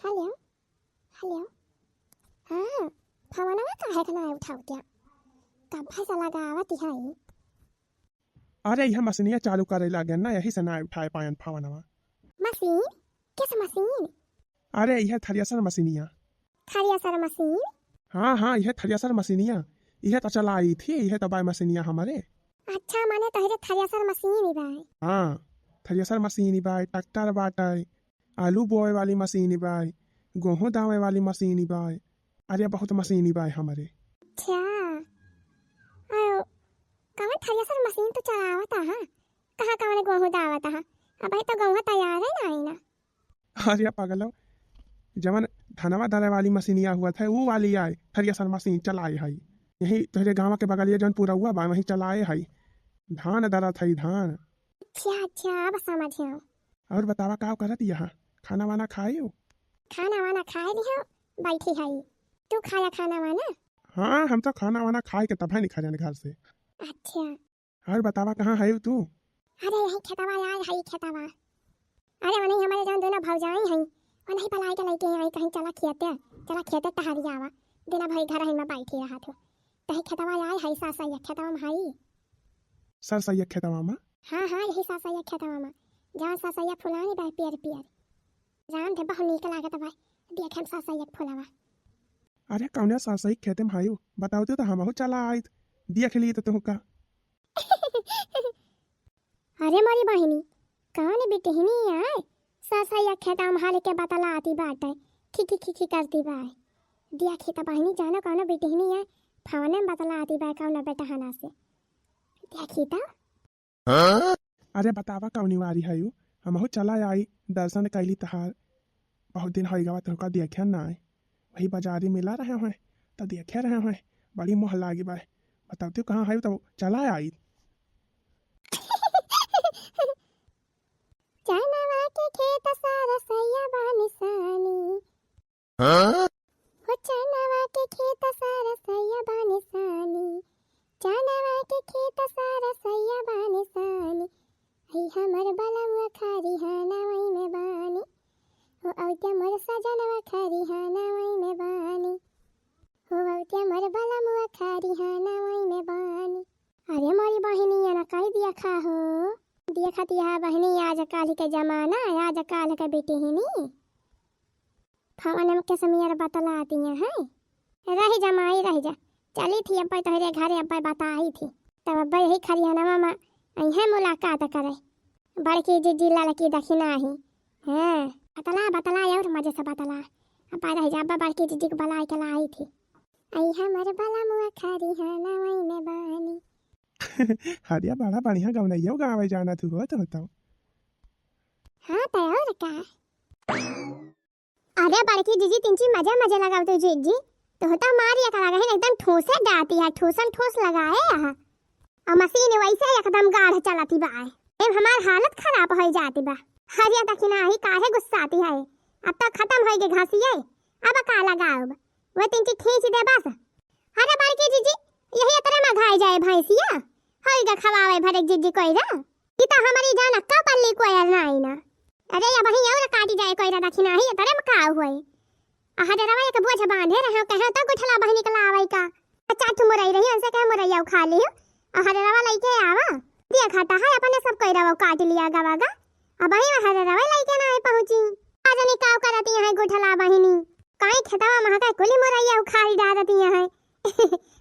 Hello hello हाँ फवनवा काहे का ना उठावत्या का भाषा लगावती है अरे यह मशीनिया चालू करे लगे ना यही से ना उठाए पायन फावनवा। मशीन किस मशीन अरे यह थ्रेसर मशीनिया। थ्रेसर मशीन हाँ यह थ्रेसर मशीनिया। यह तो चलाई थी यह तो बाय मशीनिया हमारे। अच्छा माने तहरे थ्रेसर मशीन ही बाय हाँ थ्रेसर मशीन बाय ट्रैक्टर बाटाय आलू बोए वाली मशीन बाय गेहूं दावे वाली मशीन बाय। अरे बहुत मशीन बाय हमारे। अच्छा आयो कवन थ्रेसर मशीन तो चलावता हां कहां कवन गेहूं दावता हां अब तो गेहूं तैयार है ना आईना। अरे पागल जवन धनवा धरे वाली मशीनिया हुआ था वो वाली आए थ्रेसर मशीन चलाए है यही तेरे गाँव के बगलिया जौन पूरा हुआ बा वही चलाए है धान दरा था धान। अच्छा अब समझ आयो। और बतावा का करत यहाँ खाना वाना खाए हो। खाना वाना खाए लियो बैठी है तू खाया खाना वाना। हाँ हम तो खाना वाना खाए के तब निकल घर से। अच्छा और बतावा कहाँ है तू। अरे यही खेतवा यार है खेतवा अरे वही हमारे जान दोनों भौजाई हैं और नहीं पलाई के लेके आई कहीं चला खेते टहरी आवा दिन भर घर ही में बैठी रहा तो तही खेतवा यार है सासा ये खेतवा में है सर सही खेतवा में। हाँ यही सासा ये खेतवा में जहाँ सासा ये फुलानी बा पियर पियर राम दे बहुत नीक लागत बा देखे हम सासा ये फुलावा। अरे कौन सर सही खेते में हायो बताओ तो हम चला आई देख लिए तो तुमका। अरे मोरी बहिनी कौन बिटहिनी आए सासा ये खेता में हाल के बतला आती बाटे खी करती बाय दिया खेता बहिनी जानो कौन बिटहिनी है फावने में बतला आती बाय कौन बेटा हना से दिया खेता। अरे बतावा कौनी वारी है हम चला आई दर्शन कैली तहार बहुत दिन हो गवा तुमका देखे ना आए वही बाजारी मिला रहे हैं तो देखे रहे हैं बड़ी मोह लागी बा बताओ तू कहाँ है तो चला आई। जानवा के खेत सारा सैया बानिसानी हो जानवा के खेत सारा सैया बानिसानी जानवा के खेत सारा सैया बानिसानी हई हमर बलवा खारी हाना वही में बानी हो औते मोर सजनवा खारी हाना वही में बानी हो औते मोर बलवा खारी हाना वही में बानी। अरे मोरी बहिनी ना कही दिया खा हो दिया खाती है बहनी आज काल के जमाना आज काल के बेटी ही नहीं फवन के समय बतलाती हैं रह जा माई रह जा चली थी अब तोहरे घरे अब बताई थी तब अब यही खरियाना में अहे मुलाकात करे बड़की जीजी लड़की दखिना ही हैं बतला और मजे से बतला अब रह जा अब बड़की जीजी को बलाई के लाई थी आई हमर बला मुआ खरियाना वही में बानी। हरिया बड़ा बढ़िया गवनैया गावे जाना तू हो तो बताओ। हाँ तो और का अरे बड़की जीजी तिनची मजे लगावते जीजी तो होता मारिया करा गए एकदम ठोसे डाती है ठोसन ठोस लगाए और मशीन वैसे एकदम गाढ़ चलाती बा एम हमार हालत खराब हो जाती बा हरिया दखिना ही काहे गुस्सा आती है अब तो खत्म हो गई घासिए अब का लगाओ वो तिनची खींच दे बस। अरे बड़की जीजी यही तरह में घाई जाए भैंसिया होइगा खवावे भरे जीजी कोइरा ई तो हमारी जान अक्का पल्ली कोयल नाई ना अरे या वही और काटी जाए कोइरा दखिना ही तरह में का होई अहरे रवा के बोझ बांधे रहे कहे तो गुठला बहिनी के लावई का अच्छा तुम मुरई रही उनसे कहे मुरैया खा लियो अहरे रवा लेके आवा दिया खाता है अपने सब कोइरा वो काट लिया गवागा अब वही अहरे रवा लेके ना पहुंची आज नहीं काव करती है गुठला बहिनी काई खेतवा में का कुली मुरैया खा ही डालती है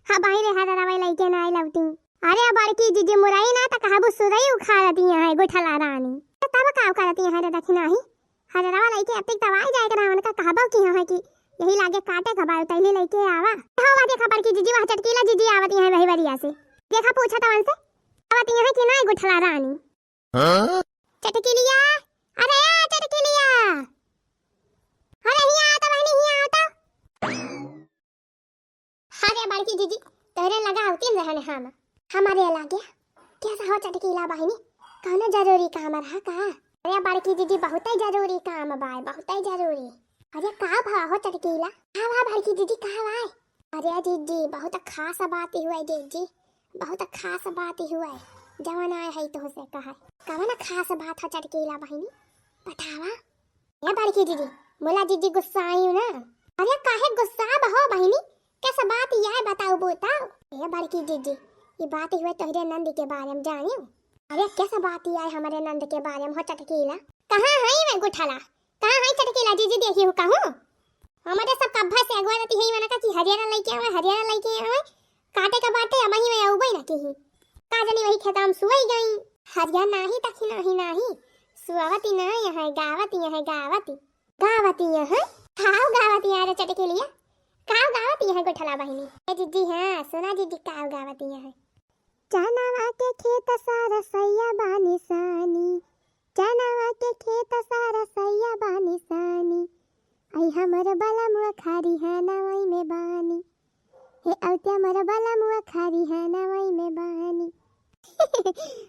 हां भाई रे हरे रवा लेके ना लवती। अरे बड़की जीजी मुरई ना त कहबो सुरई उखाड़ती है गुठला रानी तब काव करती है रे दखिना ही हरे रवा लेके अब तक दवाई जाए के ना उनका कहबो की है कि यही लागे काटे खबार तैले लेके आवा होवा देखा बड़की जीजी वहां चटकीला जीजी आवती है वही बरिया से देखा पूछा त उनसे आवती है कि नहीं गुठला रानी चटकीलिया अरे आ चटकीलिया अरे हिया आता बहनी हिया आता अरे बड़की जीजी तेरे लगा होती रहने हम हमारे लागे कैसा हो चटकीला बहनी कौन जरूरी काम रहा का। अरे बड़की जीजी बहुत ही जरूरी काम बाय बहुत ही जरूरी। अरे का भा हो चटकीला का भा बड़की जीजी का भाई। अरे जीजी बहुत खास बात हुआ जीजी बहुत खास बात हुआ जवन आए है तो से कहा कवन खास बात हो चटकीला बहनी बतावा। ये बड़की जीजी मोला जीजी गुस्सा आई ना। अरे काहे गुस्सा बहो बहिनी, कैसा बात ये है बताओ बताओ। ये बड़की जीजी, ये बात हुए तोहरे नंद के बारे में जानियो। अरे कैसा बात ये है हमारे नंद के बारे में हो चटकीला। कहाँ है मैं गुठाला, कहाँ है चटकीला जीजी देखी हो कहूँ। हमारे सब कब्बा से अगवा रहती है मैंने कहा कि हरियाणा लेके आवे, हरियाणा लेके आवे, काटे का बाटे अब ही मैं आऊबई ना कहीं। का जानी वही खेता में सुई गई। हरियाणा ही तक नहीं सुआवती नहीं है, गावती है, गावती है खाओ गावती है। अरे चटके लिया खाओ गावती है गोठला बहिनी। ए जीजी हाँ सुना जीजी खाओ गावती है। चनावा के खेत सारा सैया बानी सानी, चनावा के खेत सारा सैया बानी सानी, आई हमर बला मुआ खारी है नवाई में बानी, हे औते हमर बला मुआ खारी है नवाई में बानी।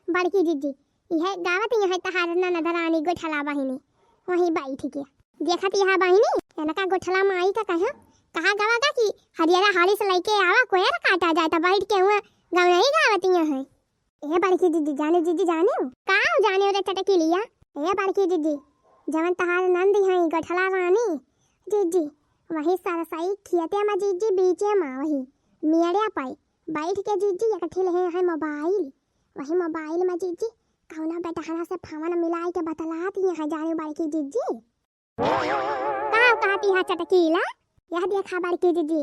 बड़की जीजी यह गावत यह तहार ननदरानी गोठला बहिनी वही बाई ठीक है। देखत यह बहिनी एनका गोठला माई का कहा गवागा कि हरियाणा हाली से लेके आवा कोयर काटा जाए त बैठ के हुआ गाँव नहीं गावत है। ए बड़की जीजी जाने का जाने रे चटकी लिया। ए बड़की जीजी जवन तहार नंद है गोठला रानी जीजी वही सरसाई खियते में जीजी बीचे में वही मेड़िया पाई बैठ के जीजी इकट्ठे ले है मोबाइल, वही मोबाइल में जीजी कौना बेटहना से फावन मिलाई के बतलाती है जाने बड़की जीजी। का कहती है चटकीला यह देखा बड़की जीजी,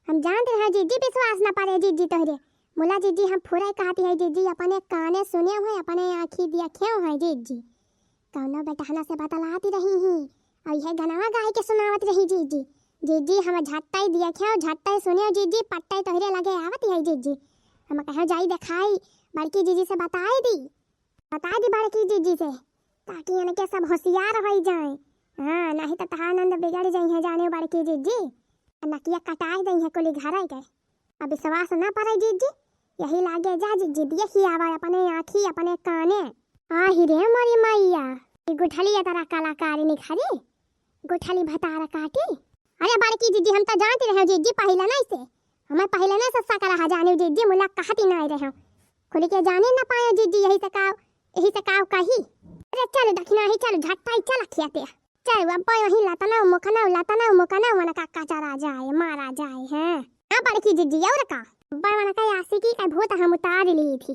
हम जानते हैं जीजी विश्वास न पारे जीजी तोहरे। मुला जीजी हम पूरा कहती है जीजी अपने काने सुने हुए अपने आँखी देखे हुए जीजी कौना बेटहना से बतलाती रही ही और यह गनावा गाय के सुनावत रही जीजी। जीजी हम झट्टाई देखे झट्टाई सुने जीजी पट्टाई तोहरे लगे आवती है जीजी। हम कहे जाई दिखाई बड़की जीजी से बता दी बड़की जीजी से ताकि इनके सब होशियार हो जाए। हाँ नहीं तो तहानंद बिगड़ जाई है जाने बड़की जीजी, नकिया कटाई दई है कुली घर के। अब विश्वास ना पड़े जीजी यही लागे जा जीजी देखी आवा अपने आँखी अपने काने। आही रे मोरी मैया गुठली तरह कलाकारी निखारी गुठली भतार काटी। अरे बड़की जीजी हम तो जानती रहे जीजी पहले नहीं से हमें पहले ना सस्ता करा जाने जीजी मुला कहती नहीं रहे खुली के जाने ना पाए जीजी यही से काव कही। अरे चल दखिना ही चल झट्टाई चल खियाते चल अब वही लातना मुकना वना का चरा जाए मारा जाए हैं। हां बड़की जीजी और का वना का आशिकी का भूत हम उतार ली थी।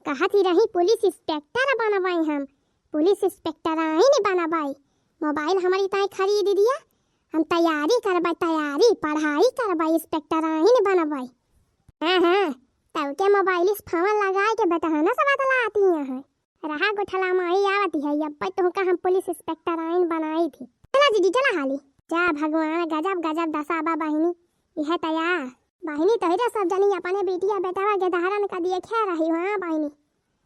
कहती रही पुलिस इंस्पेक्टर बनवाई हम, पुलिस इंस्पेक्टर आई नहीं बनवाई। मोबाइल हमारी ताई खरीद दिया हम तैयारी पढ़ाई करवाई इंस्पेक्टर आई नहीं बनवाई। हाँ तब के मोबाइल इस फोन लगाए के बेटहना सब बतलाती है रहा गोठला माई आवती है अब तो का हम पुलिस इंस्पेक्टर आइन बनाई थी। चला जीजी चला हाली जा भगवान गजब दसाबा बहिनी यह तैयार बहिनी तोहरे सब जनी अपने बेटिया बेटावा के धारण का दिए खे रही हो। हाँ बहिनी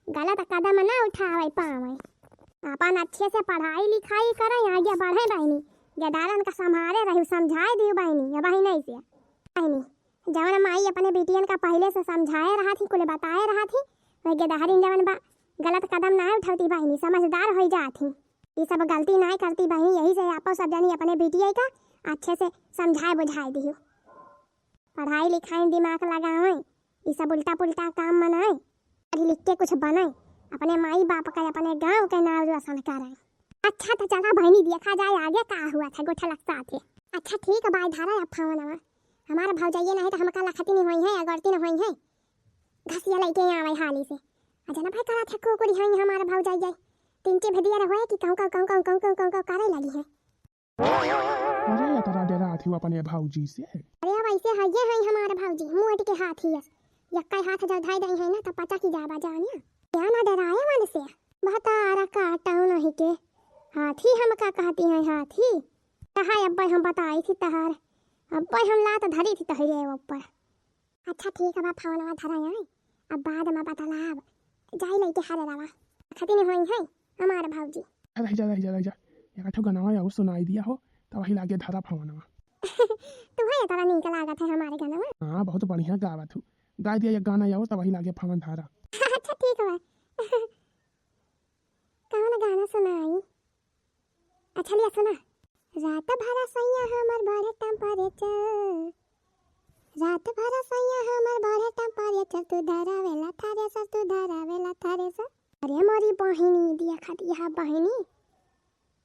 गलत कदम ना उठावे पावे अपन अच्छे से पढ़ाई लिखाई करे आगे बढ़े बहिनी गदारन का संभाले रही समझाए दियो बहिनी या बहिनी से बहिनी जवन माई अपने बेटियन का पहले से समझाए रहा थी कुल बताए रहा थी वही गदारिन जवन बा गलत कदम ना उठाती बहिनी समझदार हो जाती ये सब गलती ना करती बहिनी। यही से आपो सब जनी अपने बेटिया का अच्छे से समझाए बुझाए दियो पढ़ाई लिखाई दिमाग लगाए ये सब उल्टा पुल्टा काम मनाए पढ़ लिख के कुछ बनाए अपने माई बाप का अपने गांव के नाम रोशन कराए। अच्छा तो चला बहनी देखा जाए आगे का हुआ था गोठा लगता थे। अच्छा ठीक है बाई धारा अब फावनवा हमारा भाव जाइए नहीं तो हमका लखती नहीं हुई है अगरती नहीं हुई है घसिया लेके आवे हाली से अजना भाई करा था कोकुड़ी है हमारा भाव जाइए तीनचे भेदिया रहो कि कहूं करे लगी है। अरे ये तरा डेरा आथी अपने भाऊजी से। अरे वैसे है ये है हमारा भाऊजी मुंह के हाथ ही है यक्का हाथ जब धाई दई है ना तो पता की जाबा जानिया क्या ना डराए मन से बता काटाऊ नहीं के हाथी हम का कहती है हाथी कहा अब हम बताई थी तहार अब हम लात धरी थी तहरे ऊपर। अच्छा ठीक है बा फावनवा धरा है अब बाद में बतलाब जाई लेके हारे रवा खती नहीं होई है हमारे भाऊजी। रह जा एक ठो गनावा या सुनाई दिया हो तो वही लागे धरा फावनवा। तुम्हें तरह नीक लागत है हमारे गाना। हां बहुत बढ़िया गावत हूं गा दिया एक गाना या तो वही लागे फावन धारा। अच्छा ठीक है कौन गाना सुनाई। अच्छा लिया सुना रात भर सैया हमर बढ़े टेम्परेचर रात भर सैया हमर बढ़े टेम्परेचर तू धरावेला थारे सर। अरे मोरी बहिनी दिया खतिया बहिनी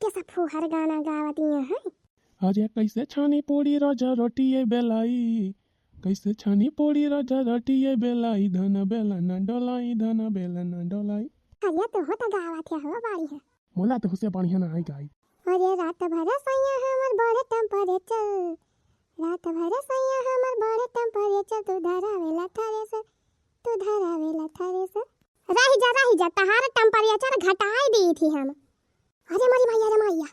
कैसा फुहर गाना गावती है अरे कैसे छानी पोड़ी राजा रोटी ये बेलाई, कैसे छानी पोड़ी राजा रोटी ये बेलाई, धन बेला न डोलाई, धन बेला न डोलाई। अरे तो हो तो गावत है हो बाड़ी है। मोला तो हुसे बढ़िया ना आई गाई। अरे रात भर सैया हमर बड़े टेम्परेचर, रात भर सैया हमर बड़े टेम्परेचर, तू धरावेला थारे से, तू धरावेला थारे से। रही जा तहार टेम्परेचर घटाई दी थी हम। अरे मोरी भैया रे मैया,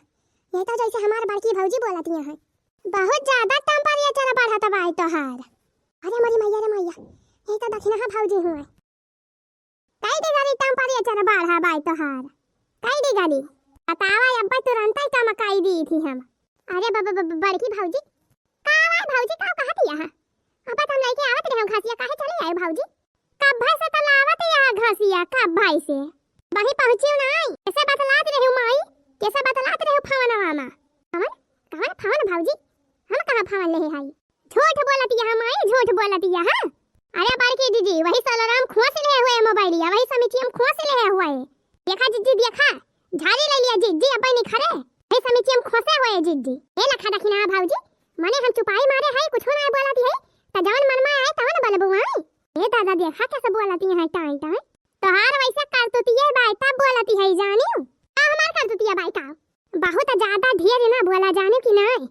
ये तो जैसे हमार बड़की भौजी बोलती है, बहुत ज्यादा टेम्परेचर बढ़त बा तोहार। अरे मोरी भैया रे मैया, ये तो दक्षिणा भौजी हुए, कई दी गाड़ी टेम्परेचर बढ़ा बा तोहार, कई दी गाड़ी बतावा अब्बा तुरंत ही चमकाई दी थी हम। अरे बड़की भौजी कावा भौजी का कहती है अब्बा तुम लेके आवत रहो घासिया काहे चले आए भौजी? कब भाई से तलावत या घासिया कब भाई से वही पहुंची नहीं, कैसे बतलात रहे माई, कैसे बतलात रहे फवनवा में हमन कहां फवन भौजी, हम कहां फवन ले हाई, झूठ बोलती है माई, झूठ बोलती है। हां अरे बड़की दीदी वही सलराम खोस ले हुए मोबाइलिया, वही समिति हम खोस ले हुए, देखा जीजी देखा झाड़ी ले लिया जीजी अपन निखरे, वही समिति हम खोसे हुए जीजी। ए लखा दखिना भौजी मने हम चुपाई मारे है कुछ ना बोलती है, त जवन मन में आए तवन बोलबो आई। ए दादा देखा कैसे बोलती है टाई टाई, तोहार वैसे करतुतिए बाई तब बोलती है जानियो, आ हमार करतुतिए बाई का बहुत ज्यादा ढेर ना बोला जाने की नहीं,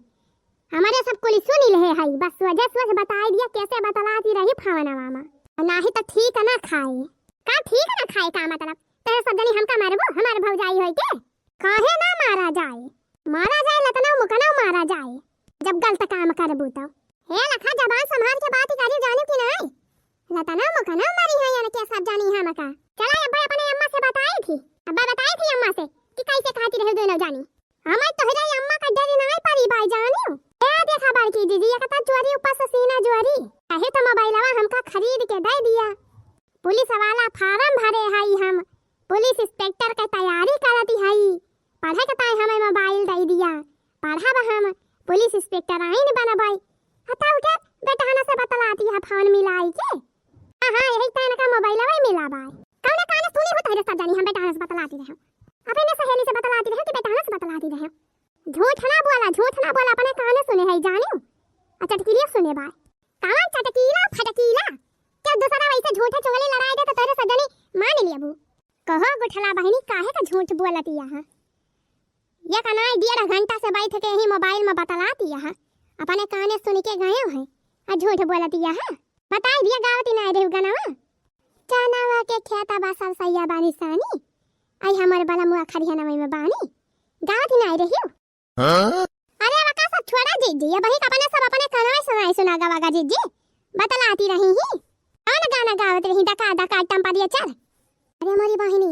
हमारे सब कुल सुन ले है बस वजह बताई दिया कैसे बतलाती रही फवनवा में, नाही तो ठीक ना खाए का, ठीक ना खाए का मतलब ते सब जनी हमका मारबो, हमार भौजाई होई के काहे ना मारा जाए लतना मुकना मारा जाए जब गलत काम करबू तो। हे लखा जबान संभाल के बात करी जाने की नहीं, लतना मुकना मारी है यानी के सब जानी है मका। चला अब्बा अपने अम्मा से बताई थी, अब्बा बताई थी अम्मा से कि कैसे खाती रहे दोनों जानी, हमें तो हिरा अम्मा का डर नहीं पड़ी भाई जानियो। ए देखा बड़की दीदी ये कता चोरी ऊपर से सीना चोरी, कहे तो मोबाइलवा हमका खरीद के दे दिया, पुलिस वाला फार्म भरे हई, हम पुलिस इंस्पेक्टर का तैयारी करती हई, पढ़े के ताई हमें मोबाइल दे दिया, पढ़ा हम पुलिस इंस्पेक्टर आइन बनबाई, हता उठे बेटा हना से बतलाती है फोन मिलाई के। हां यही तान का मोबाइलवा मिला बाई, कौन काने सुनी हो तोरे सब जानी हम बेटा हना से बतलाती रहे, अपने सहेली से बतलाती रहे कि बेटा हना से बतलाती रहे, झूठ ना बोला अपने काने सुने है जानियो, चटकीलिया सुने बाई, कौन चटकीला फटकीला क्या दूसरा वैसे झूठे चुगली लड़ाई दे तो तोरे सजनी मान लिया बू। कहो गुठला बहनी काहे का झूठ बोलती है, ये कनाई 1.5 घंटा से बैठ के ही मोबाइल में बतलाती है, अपने काने सुन के गए है और झूठ बोलती है। बताई दिया गावती नहीं रही गनावा, चनावा के खेता बसल सैया बानी सानी, आई हमर बला मुआ खरिया नवई में बानी गावती नहीं रही। अरे वका सब छोड़ा जीजी, ये बही अपने सब अपने कनाई सुनाई सुना गवागा जीजी, बतलाती रही ही कौन गाना गावत रही डका डका टंपा दिया चल। अरे मोरी बहिनी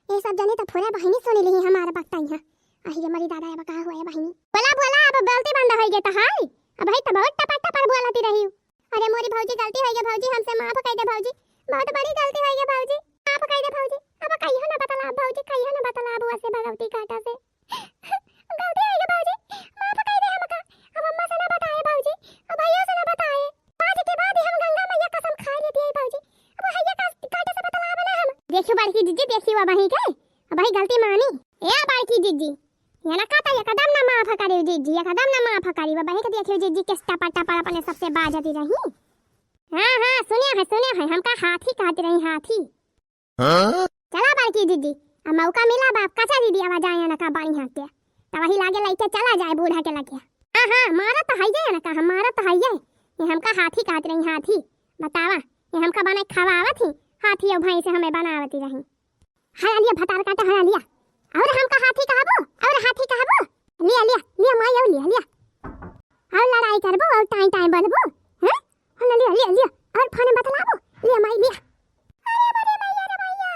ये सब जाने तो पूरा बहिनी सुन ली हमारे बक्ताई है, अहि हमारी दादा है बका हुआ है बहिनी, बोला अब गलती बंद होई गे त हाय, अब भाई तो बहुत टपा टपा बोलती रही। अरे मोरी भौजी गलती होई गे भौजी, हमसे माफ कर दे भौजी, बहुत बड़ी गलती होई गे भौजी, माफ कर दे भौजी, अब कहियो ना बतला भौजी, कहियो ना बतला बुआ से भगवती काटा से गलती होई गे भौजी, माफ कर दे हमका, अब अम्मा से ना बताए भौजी, अब भैया से ना बताए, आज के बाद हम गंगा मैया कसम खा लेती है भौजी, अब भैया का काटे से बतला बना हम। देखियो बड़की जीजी देखियो अब ही के अब भाई गलती मानी, ए बड़की जीजी ये ना कहता ये कदम ना माफ करियो जीजी, ये कदम ना माफ करियो बही के देखियो जीजी किस टपा टपा अपने सबसे बाजती रही। हां सुनिया है हमका हाथी कहती रही हाथी। चला बड़की जीजी अब मौका मिला बाप कचा दीदी आवाज आया ना का बाणी हाथ के त वही लागे लइके चला जाए बूढ़ा के लगे। हां मारा तो हइए ना का हमारा तो हइए, ये हमका हाथी कहती रही हाथी, बतावा ये हमका बना खवावत ही हाथी और भैंस हमें बनावती रही। हरा लिया भतार काटे हरा लिया और हमका हाथी कहबो लिया माई और लिया और लड़ाई करबो और टाइम बोलबो हैं, हम लिया और फोन बतलाबो लिया माई लिया। अरे बड़े मैया रे मैया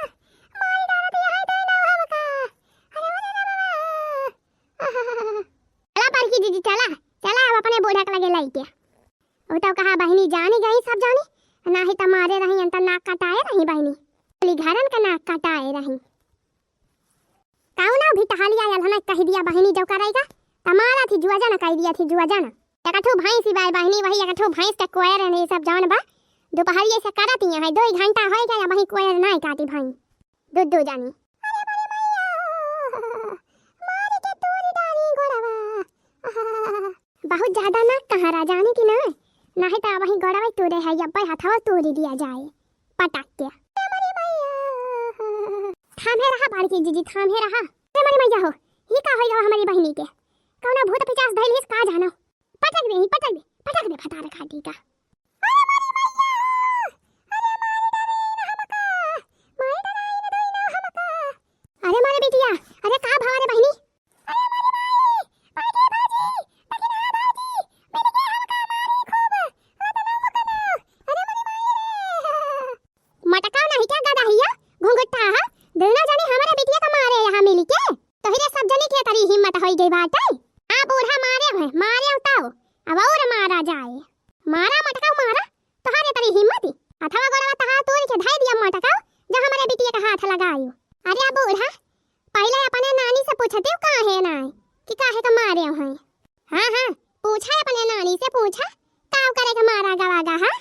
माई डाल दिया है देना हमका, अरे चला बड़की दीदी चला अब अपने बूढ़ा के लगे लई के ओ तो कहा बहनी जानी गई सब जानी, ना ही तमारे रही अंत नाक कटाए रही बहनी घरन का नाक कटाए रही, काउना भी टहलिया याल हमें कह दिया बहनी जो करेगा तमारा थी जुआ जाना कह दिया थी जुआ जाना, एकठो भैंस बाय बहनी वही एकठो भैंस का कोयर ने सब जान बा दोपहरिए से करती है 2 घंटा हो गया वही कोयर नहीं काटी भाई दूध जानी। अरे बड़े मैया मारी के तोरी डाली गोड़वा बहुत ज्यादा ना कहाँ रह जाने की ना, नहीं तो वही गड़ाई तोड़े है या हथवा तोड़ दिया जाए पटाक के। थामे रहा बाड़की जीजी, थामे रहा। मरी मैया हो, ही का होइगा हमारी बहिनी के? कौना भूत पिचास धइलिस का जानो? पटक दे फटा रखा दी का। अरे मारे बिटिया, अरे का भाव रे बहिनी? मटकाव नहीं क्या गदा हिया घुंघटा हा देना जाने हमारे बिटिया का मारे यहाँ मिली के तो हिरे सब जने के तरी हिम्मत होई गई बात है। आ बूढ़ा मारे उताओ अब और मारा जाए। मारा मटकाव मारा तो हारे तरी हिम्मत अथवा गोड़वा तहा तोड़ के धाई दिया मटकाव जो हमारे बिटिया का हाथ लगायो। अरे बूढ़ा पहले अपने नानी से पूछते हो काहे ना कि काहे का मारे हैं? हां पूछा अपने नानी से पूछा काव करे के मारा गवागा हां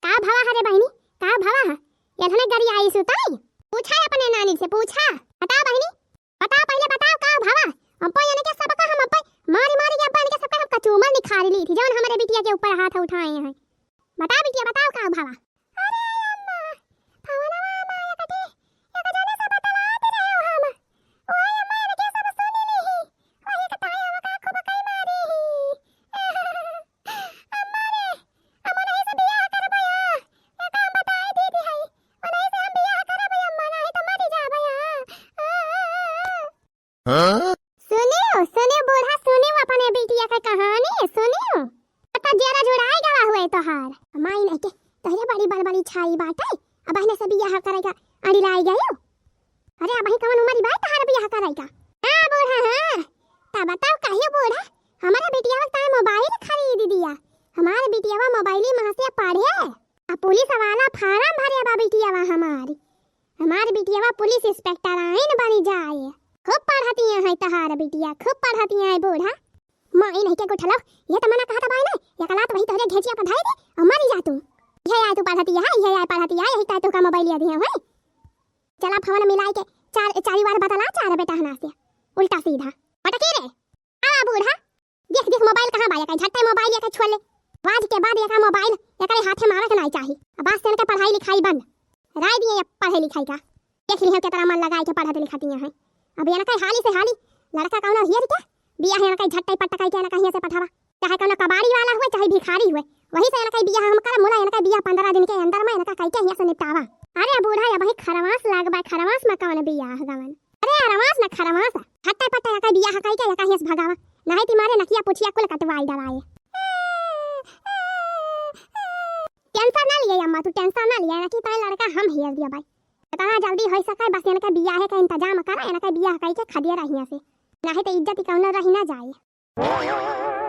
का भवा हरे बहिनी का भवा यथने गरी आई सुताई पूछा अपने नानी से पूछा। बता बहिनी बता पहले बताओ का भवा अम्पा यानी के सबका हम अम्पा मारी के अब्बा ने के सबका हम कचूमर निखारी ली थी जौन हमारे बिटिया के ऊपर हाथ उठाए हैं। बता बिटिया बताओ का भवा? अरे अम्मा भवनवा माया कटे या का जाने सब बतला दे रहे हो हम ओए अम्मा ने के सब सुनी ली ओए कताया वका खूब कई मारी अम्मा रे अम्मा नहीं से बियाह करबो या का बताई दीदी है नहीं से हम बियाह करबो अम्मा नहीं तो मर जाबो या। सुनियो बूढ़ा सुनियो अपने बिटिया का कहानी सुनियो तो जरा जुड़ाई गवा हुए तो हार माई नहीं के तहरे बड़ी बड़बड़ी छाई बाटे अब बहने से बियाह करेगा अड़ी लाई गयो। अरे अब ही कौन उम्र बात तार बियाह करेगा? हां बूढ़ा हां तब बताओ कहियो बूढ़ा हमारे बिटिया का मोबाइल खरीद दिया हमारे बिटिया मोबाइल में से पढ़े अब पुलिस वाला फार्म भरे बा बिटिया हमारी बिटिया पुलिस इंस्पेक्टर आइन बनी जाए खूब पढ़ती है तहार बिटिया खूब पढ़ती है बूढ़ा। माई नहीं के गुठलो ये तो मना कहा था भाई ने ये कलात वही तोरे घेचिया पर धाई दे और मर जा तू। ये आय तू पढ़ती है यही ता तू का मोबाइल लिया दिया है चला फोन मिलाई के चारी बार बतला चार बेटा हना से उल्टा सीधा अटके रे आ बूढ़ा देख मोबाइल कहां बा का झट्टे मोबाइल या छोले आज के बाद या मोबाइल या करे हाथे मारे के नहीं चाहिए अब आज से के पढ़ाई लिखाई बंद राय दिए पढ़ाई लिखाई का देख लियो के तरह मन लगाई के पढ़ाते लिखाती है। अब ये ना कहीं हाली से हाली लड़का कौन हियर क्या बियाह है ना कहीं झट्टे पट्टा कहीं ना कहीं से पठावा चाहे कौन कबाड़ी वाला हुए चाहे भिखारी हुए वही से ना कहीं बियाह हम कर मोला ना कहीं बियाह 15 दिन के अंदर में ना कहीं के से निपटावा। अरे बूढ़ा या भाई खरवास लागबा खरवास में कौन बियाह गवन? अरे खरवास में खरवास झट्टे पट्टा कहीं बियाह कहीं के कहीं से भगावा नहीं तुम्हारे नकिया पुछिया कुल कटवाई डराए। टेंशन ना लिए अम्मा तू टेंशन ना लिए ना कि पहले लड़का हम हियर दिया भाई कहाँ जल्दी हो सके बस इनका बियाह का इंतजाम करा इनका बियाह कहीं के खदिया रहिया से नहीं तो इज्जत कौन रही ना जाए।